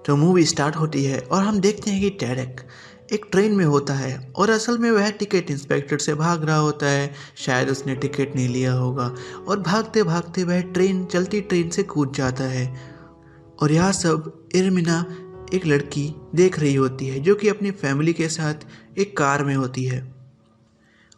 तो movie start होती है और हम देखते हैं कि टैरेक एक ट्रेन में होता है और असल में वह टिकट इंस्पेक्टर से भाग रहा होता है। शायद उसने टिकट नहीं लिया होगा और भागते भागते वह चलती ट्रेन से कूद जाता है। और यह सब इरमिना एक लड़की देख रही होती है जो कि अपनी फैमिली के साथ एक कार में होती है।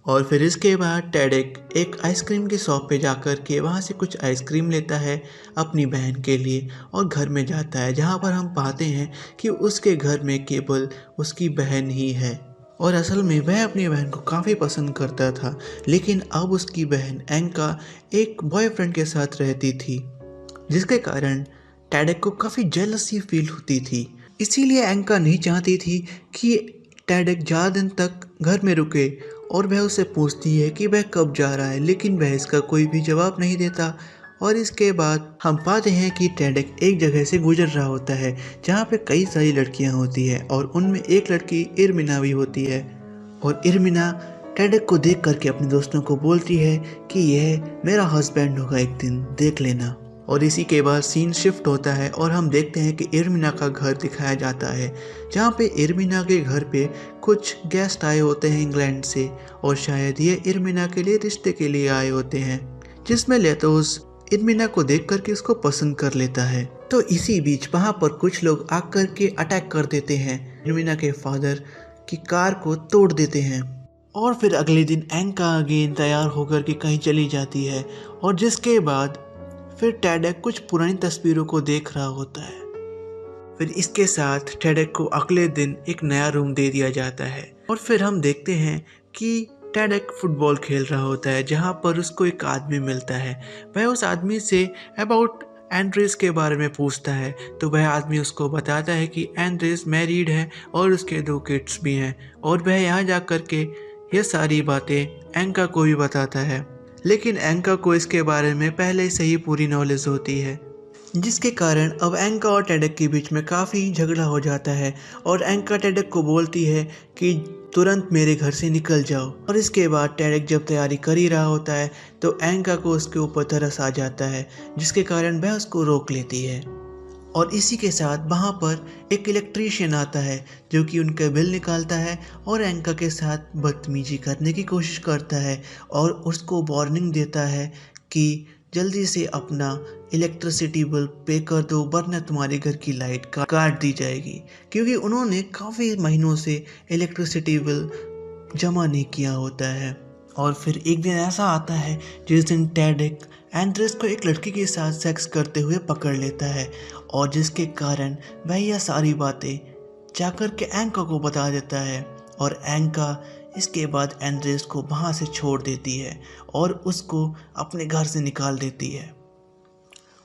और फिर इसके बाद टैरेक एक आइसक्रीम की शॉप पे जाकर के वहाँ से कुछ आइसक्रीम लेता है अपनी बहन के लिए और घर में जाता है, जहाँ पर हम पाते हैं कि उसके घर में केवल उसकी बहन ही है। और असल में वह अपनी बहन को काफ़ी पसंद करता था, लेकिन अब उसकी बहन एंका एक बॉयफ्रेंड के साथ रहती थी, जिसके कारण टैरेक को काफ़ी जेलसी फील होती थी। इसीलिए एंका नहीं चाहती थी कि टैरेक ज़्यादा दिन तक घर में रुके और वह उससे पूछती है कि वह कब जा रहा है, लेकिन वह इसका कोई भी जवाब नहीं देता। और इसके बाद हम पाते हैं कि टैरेक एक जगह से गुजर रहा होता है जहाँ पे कई सारी लड़कियाँ होती है और उनमें एक लड़की इरमिना भी होती है। और इरमिना टैरेक को देख करके अपने दोस्तों को बोलती है कि यह मेरा हस्बैंड होगा, एक दिन देख लेना। और इसी के बाद सीन शिफ्ट होता है और हम देखते हैं कि इरमिना का घर दिखाया जाता है, जहाँ पे इरमिना के घर पे कुछ गेस्ट आए होते हैं इंग्लैंड से और शायद ये इरमिना के लिए रिश्ते के लिए आए होते हैं, जिसमें लेतोस इरमिना को देख करके उसको पसंद कर लेता है। तो इसी बीच वहाँ पर कुछ लोग आकर के अटैक कर देते हैं, इरमिना के फादर की कार को तोड़ देते हैं। और फिर अगले दिन एंका अगेन तैयार होकर के कहीं चली जाती है और जिसके बाद फिर टैरेक कुछ पुरानी तस्वीरों को देख रहा होता है। फिर इसके साथ टैरेक को अगले दिन एक नया रूम दे दिया जाता है और फिर हम देखते हैं कि टैरेक फुटबॉल खेल रहा होता है, जहाँ पर उसको एक आदमी मिलता है। वह उस आदमी से अबाउट एंड्रेस के बारे में पूछता है, तो वह आदमी उसको बताता है कि एंड्रेस मैरिड है और उसके 2 किड्स भी हैं। और वह यहाँ जा कर के ये सारी बातें एंका को भी बताता है, लेकिन एंका को इसके बारे में पहले से ही पूरी नॉलेज होती है, जिसके कारण अब एंका और टैरेक के बीच में काफ़ी झगड़ा हो जाता है। और एंका टैरेक को बोलती है कि तुरंत मेरे घर से निकल जाओ। और इसके बाद टैरेक जब तैयारी कर ही रहा होता है तो एंका को उसके ऊपर तरस आ जाता है, जिसके कारण वह उसको रोक लेती है। और इसी के साथ वहाँ पर एक इलेक्ट्रीशियन आता है जो कि उनका बिल निकालता है और एंका के साथ बदतमीजी करने की कोशिश करता है और उसको वार्निंग देता है कि जल्दी से अपना इलेक्ट्रिसिटी बिल पे कर दो, वरना तुम्हारे घर की लाइट काट दी जाएगी, क्योंकि उन्होंने काफ़ी महीनों से इलेक्ट्रिसिटी बिल जमा नहीं किया होता है। और फिर एक दिन ऐसा आता है जिस दिन टैरेक एंड्रेस को एक लड़की के साथ सेक्स करते हुए पकड़ लेता है और जिसके कारण वह यह सारी बातें जाकर के एंका को बता देता है। और एंका इसके बाद एंड्रेस को वहाँ से छोड़ देती है और उसको अपने घर से निकाल देती है।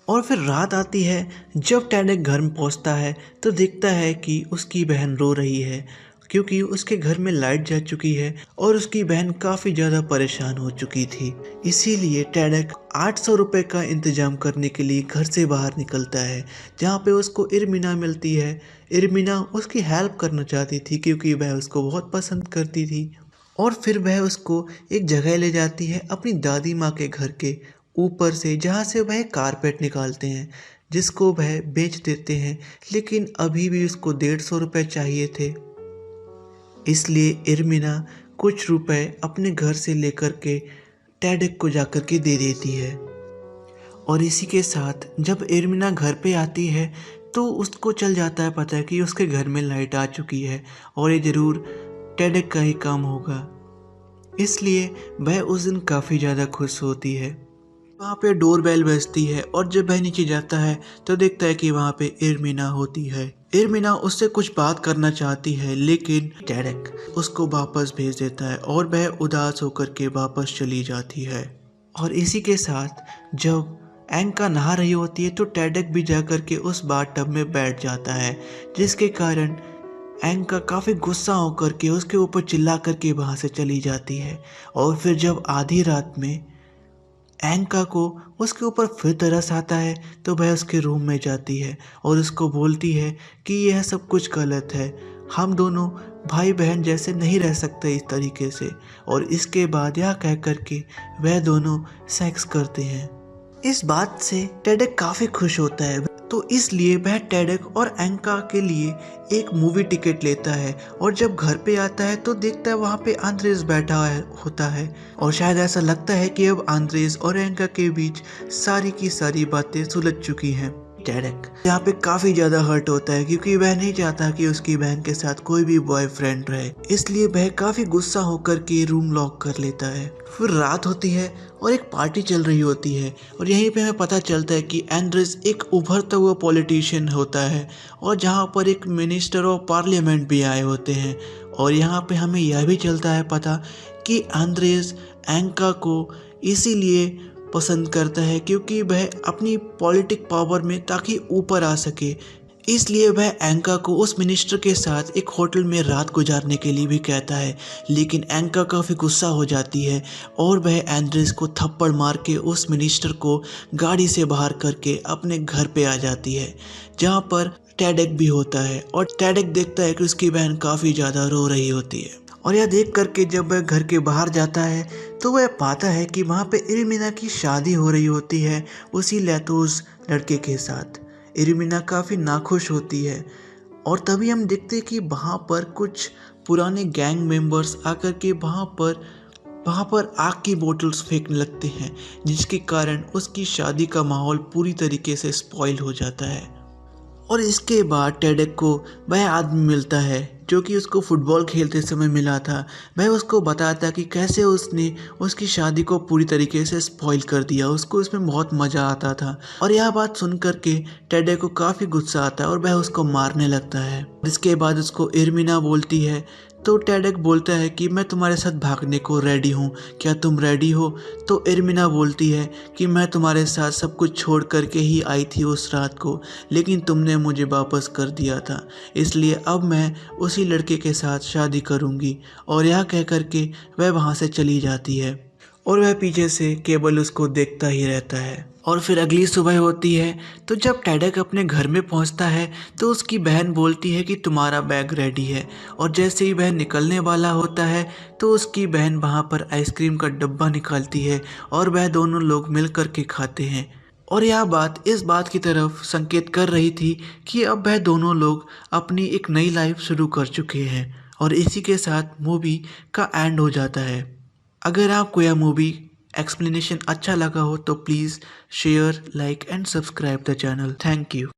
और फिर रात आती है। जब टैरेक घर में पहुंचता है तो देखता है कि उसकी बहन रो रही है, क्योंकि उसके घर में लाइट जा चुकी है और उसकी बहन काफ़ी ज़्यादा परेशान हो चुकी थी। इसीलिए टैरेक 800 रुपये का इंतज़ाम करने के लिए घर से बाहर निकलता है, जहाँ पे उसको इरमिना मिलती है। इरमिना उसकी हेल्प करना चाहती थी क्योंकि वह उसको बहुत पसंद करती थी। और फिर वह उसको एक जगह ले जाती है अपनी दादी माँ के घर के ऊपर से, जहाँ से वह कारपेट निकालते हैं जिसको वह बेच देते हैं, लेकिन अभी भी उसको 150 रुपये चाहिए थे। इसलिए इरमिना कुछ रुपए अपने घर से लेकर के टैरेक को जाकर के दे देती है। और इसी के साथ जब इरमिना घर पे आती है तो उसको चल जाता है पता है कि उसके घर में लाइट आ चुकी है और ये ज़रूर टैरेक का ही काम होगा। इसलिए वह उस दिन काफ़ी ज़्यादा खुश होती है। वहाँ पे डोरबेल बजती है और जब वह नीचे जाता है तो देखता है कि वहाँ पे इरमिना होती है। इरमिना उससे कुछ बात करना चाहती है, लेकिन टैरेक उसको वापस भेज देता है और वह उदास होकर के वापस चली जाती है। और इसी के साथ जब एंका नहा रही होती है तो टैरेक भी जाकर के उस बाथटब में बैठ जाता है, जिसके कारण एंका काफ़ी गुस्सा होकर के उसके ऊपर चिल्ला करके वहाँ से चली जाती है। और फिर जब आधी रात में एंका को उसके ऊपर फिर तरस आता है तो वह उसके रूम में जाती है और उसको बोलती है कि यह सब कुछ गलत है, हम दोनों भाई बहन जैसे नहीं रह सकते इस तरीके से। और इसके बाद यह कह कर के वह दोनों सेक्स करते हैं। इस बात से टैरेक काफ़ी खुश होता है। तो इसलिए वह टेडेक और एंका के लिए एक मूवी टिकट लेता है और जब घर पे आता है तो देखता है वहाँ पे आंद्रेस बैठा होता है और शायद ऐसा लगता है कि अब आंद्रेस और एंका के बीच सारी की सारी बातें सुलझ चुकी हैं। टेडेक यहाँ पे काफी ज्यादा हर्ट होता है क्योंकि वह नहीं चाहता कि उसकी बहन के साथ कोई भी बॉयफ्रेंड रहे, इसलिए वह काफी गुस्सा होकर के रूम लॉक कर लेता है। फिर रात होती है और एक पार्टी चल रही होती है और यहीं पे हमें पता चलता है कि एंड्रेस एक उभरता हुआ पॉलिटिशियन होता है और जहाँ पर एक मिनिस्टर ऑफ पार्लियामेंट भी आए होते हैं। और यहाँ पे हमें यह भी चलता है पता कि एंड्रेस एंका को इसीलिए पसंद करता है क्योंकि वह अपनी पॉलिटिक पावर में ताकि ऊपर आ सके, इसलिए वह एंका को उस मिनिस्टर के साथ एक होटल में रात गुजारने के लिए भी कहता है। लेकिन एंका काफ़ी गुस्सा हो जाती है और वह एंड्रेस को थप्पड़ मार के उस मिनिस्टर को गाड़ी से बाहर करके अपने घर पे आ जाती है, जहाँ पर टेडेक भी होता है और टेडेक देखता है कि उसकी बहन काफ़ी ज़्यादा रो रही होती है। और यह देख करके जब वह घर के बाहर जाता है तो वह पाता है कि वहाँ पे इरमिना की शादी हो रही होती है उसी लैतोस लड़के के साथ। इरमिना काफ़ी नाखुश होती है और तभी हम देखते हैं कि वहाँ पर कुछ पुराने गैंग मेंबर्स आकर के वहाँ पर आग की बोतल्स फेंकने लगते हैं, जिसके कारण उसकी शादी का माहौल पूरी तरीके से स्पॉइल हो जाता है। और इसके बाद टेडेक को वह आदमी मिलता है जो कि उसको फुटबॉल खेलते समय मिला था। वह उसको बताता कि कैसे उसने उसकी शादी को पूरी तरीके से स्पॉइल कर दिया, उसको इसमें बहुत मज़ा आता था। और यह बात सुन कर के टेडेक को काफ़ी गुस्सा आता है और वह उसको मारने लगता है। इसके बाद उसको इरमिना बोलती है तो टेडेक बोलता है कि मैं तुम्हारे साथ भागने को रेडी हूँ, क्या तुम रेडी हो? तो इरमिना बोलती है कि मैं तुम्हारे साथ सब कुछ छोड़ करके ही आई थी उस रात को, लेकिन तुमने मुझे वापस कर दिया था, इसलिए अब मैं उसी लड़के के साथ शादी करूँगी। और यह कह करके वह वहाँ से चली जाती है और वह पीछे से केवल उसको देखता ही रहता है। और फिर अगली सुबह होती है तो जब टेडेक अपने घर में पहुंचता है तो उसकी बहन बोलती है कि तुम्हारा बैग रेडी है। और जैसे ही वह निकलने वाला होता है तो उसकी बहन वहां पर आइसक्रीम का डब्बा निकालती है और वह दोनों लोग मिल कर के खाते हैं। और यह बात इस बात की तरफ संकेत कर रही थी कि अब वह दोनों लोग अपनी एक नई लाइफ शुरू कर चुके हैं। और इसी के साथ मूवी का एंड हो जाता है। अगर आपको यह मूवी एक्सप्लेनेशन अच्छा लगा हो तो please share, like and subscribe the channel. Thank you.